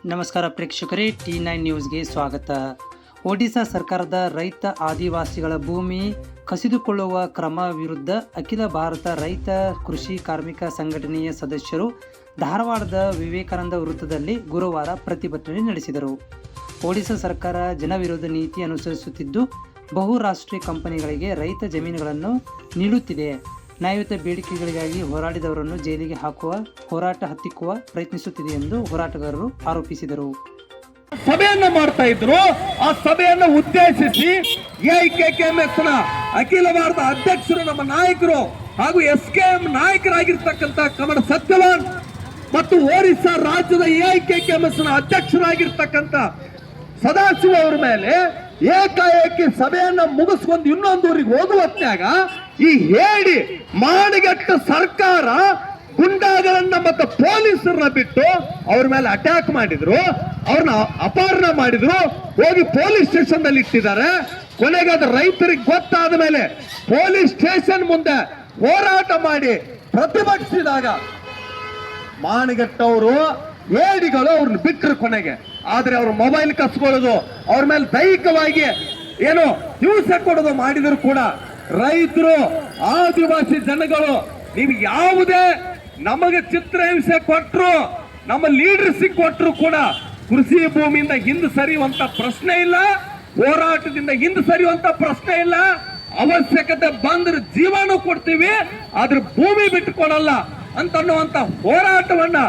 ನಮಸ್ಕಾರ ಪ್ರೇಕ್ಷಕರೇ, T9 ನ್ಯೂಸ್ಗೆ ಸ್ವಾಗತ. ಒಡಿಶಾ ಸರ್ಕಾರದ ರೈತ ಆದಿವಾಸಿಗಳ ಭೂಮಿ ಕಸಿದುಕೊಳ್ಳುವ ಕ್ರಮ ವಿರುದ್ಧ ಅಖಿಲ ಭಾರತ ರೈತ ಕೃಷಿ ಕಾರ್ಮಿಕ ಸಂಘಟನೆಯ ಸದಸ್ಯರು ಧಾರವಾಡದ ವಿವೇಕಾನಂದ ವೃತ್ತದಲ್ಲಿ ಗುರುವಾರ ಪ್ರತಿಭಟನೆ ನಡೆಸಿದರು. ಒಡಿಶಾ ಸರ್ಕಾರ ಜನವಿರೋಧ ನೀತಿ ಅನುಸರಿಸುತ್ತಿದ್ದು ಬಹುರಾಷ್ಟ್ರೀಯ ಕಂಪನಿಗಳಿಗೆ ರೈತ ಜಮೀನುಗಳನ್ನು ನೀಡುತ್ತಿದೆ. ನ್ಯಾಯಯುತ ಬೇಡಿಕೆಗಳಿಗಾಗಿ ಹೋರಾಡಿದವರನ್ನು ಜೈಲಿಗೆ ಹಾಕುವ ಹೋರಾಟ ಹತ್ತಿಕ್ಕುವ ಪ್ರಯತ್ನಿಸುತ್ತಿದೆ ಎಂದು ಹೋರಾಟಗಾರರು ಆರೋಪಿಸಿದರು. ಸಭೆಯನ್ನ ಮಾಡ್ತಾ ಇದ್ರು. ಆ ಸಭೆಯನ್ನು ಉದ್ದೇಶಿಸಿ ಎಐಕೆಕೆಎಂಎಸ್ ನ ಅಖಿಲ ಭಾರತ ಅಧ್ಯಕ್ಷರು, ನಮ್ಮ ನಾಯಕರು ಹಾಗೂ ಎಸ್ಕೆಎಂ ನಾಯಕರಾಗಿರ್ತಕ್ಕಂಥ ಕಮಲ ಸತ್ಯವಾನ್ ಮತ್ತು ಒರಿಸ್ಸಾ ರಾಜ್ಯದ ಎಐಕೆಕೆಎಂಎಸ್ ನ ಅಧ್ಯಕ್ಷರಾಗಿರ್ತಕ್ಕಂಥ ಸದಾಶಿವ ಅವರ ಮೇಲೆ ಏಕಾಏಕಿ ಸಭೆಯನ್ನ ಮುಗಿಸ್ಕೊಂಡು ಇನ್ನೊಂದು ಊರಿಗೆ ಹೋಗುವತ್ನಾಗ ಈ ಹೇಳಿ ಮಾನಗೆಟ್ಟ ಸರ್ಕಾರ ಗುಂಡಾಗಳನ್ನ ಮತ್ತು ಪೊಲೀಸರನ್ನ ಬಿಟ್ಟು ಅವ್ರ ಮೇಲೆ ಅಟ್ಯಾಕ್ ಮಾಡಿದ್ರು, ಅವ್ರನ್ನ ಅಪಹರಣ ಮಾಡಿದ್ರು, ಹೋಗಿ ಪೊಲೀಸ್ ಸ್ಟೇಷನ್ ನಲ್ಲಿ ಇಟ್ಟಿದ್ದಾರೆ. ಕೊನೆಗೆ ಅದು ರೈತರಿಗೆ ಗೊತ್ತಾದ ಮೇಲೆ ಪೊಲೀಸ್ ಸ್ಟೇಷನ್ ಮುಂದೆ ಹೋರಾಟ ಮಾಡಿ ಪ್ರತಿಭಟಿಸಿದಾಗ ಮಾನಗೆಟ್ಟವರು ಏಡಿಗಳು ಅವ್ರನ್ನ ಬಿಟ್ಟರು ಕೊನೆಗೆ. ಆದ್ರೆ ಅವ್ರ ಮೊಬೈಲ್ ಕಸ್ಕೊಳ್ಳೋದು, ಅವ್ರ ಮೇಲೆ ದೈಹಿಕವಾಗಿ ಏನು ಹಿಂಸೆ ಕೊಡೋದು ಮಾಡಿದ್ರು ಕೂಡ ರೈತರು, ಆದಿವಾಸಿ ಜನಗಳು ನೀವು ಯಾವುದೇ ನಮಗೆ ಚಿತ್ರಹಿಂಸೆ ಕೊಟ್ಟರು, ನಮ್ಮ ಲೀಡರ್ಸಿಗೆ ಕೊಟ್ಟರು ಕೂಡ ಕೃಷಿ ಭೂಮಿಯಿಂದ ಹಿಂದೆ ಸರಿಯುವಂತ ಪ್ರಶ್ನೆ ಇಲ್ಲ, ಹೋರಾಟದಿಂದ ಹಿಂದೆ ಸರಿಯುವಂತ ಪ್ರಶ್ನೆ ಇಲ್ಲ. ಅವಶ್ಯಕತೆ ಬಂದ್ರೆ ಜೀವನೂ ಕೊಡ್ತೀವಿ, ಆದ್ರೆ ಭೂಮಿ ಬಿಟ್ಟುಕೊಡಲ್ಲ ಅಂತನ್ನುವಂತ ಹೋರಾಟವನ್ನ